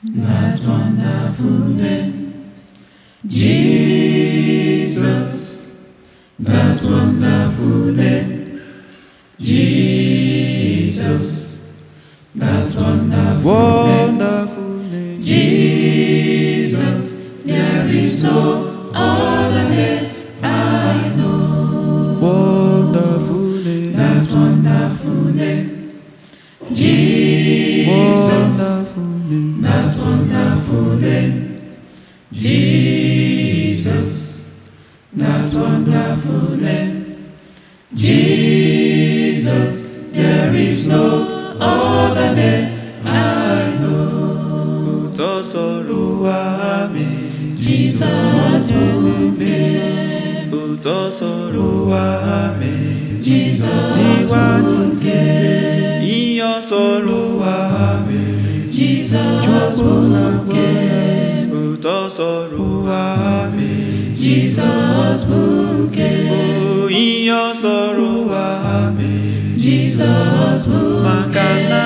that wonderful name, Jesus, that wonderful name, Jesus, that wonderful name, Jesus, there is no other name I know. Wonderful name, that wonderful name, Jesus, that wonderful name, Jesus, that wonderful name, Jesus, there is no other name I know. Osoro wa mi, Jesus buke, osoro wa mi, Jesus buke, osoro wa mi, Jesus buke, osoro wa mi, Jesus buke, osoro wa mi, Jesus buke, makana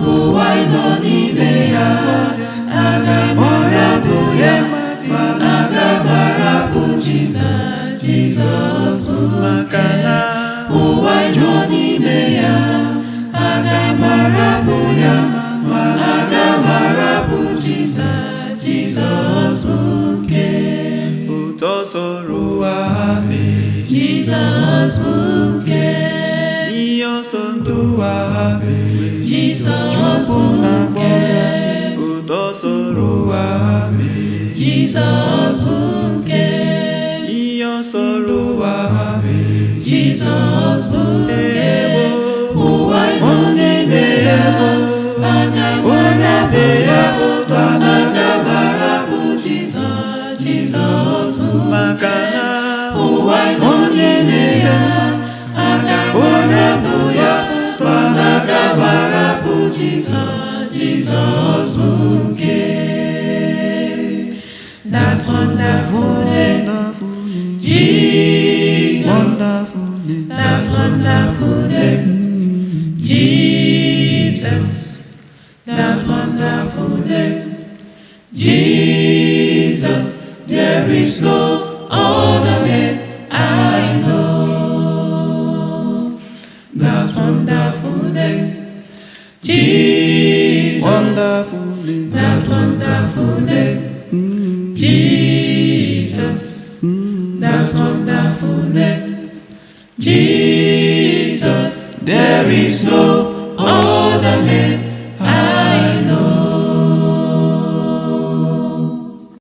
ụwa nọ n'ime ya, aga m arapụ ya, ma aga m arapụ Jizọs, Jizọs bụ makana ụwa nọ n'ime ya, aga m arapụ ya, ma aga m arapụ Jizọs, Jizọs bụ nke osoro wa mi, Jizọs bụ nke osoro wa mi, Jizọs bụ nke osoro wa mi, Jizọs bụ nke osoro wa mi, Jizọs bụ nke ụwa nọ n'ime ya, anya gbara bụ ya, anaga gbara bụ Jizọs, Jizọs bụ makana ụwa nọ n'ime ya, anya gbara bụ ya, anaga gbara bụ Jizọs, Jizọs bụ nke that wonderful name, Jesus, that wonderful name, Jesus, that wonderful name, Jesus, there is no other name I know. That wonderful name, Jesus, that wonderful name, Jesus, that wonderful name, Jesus.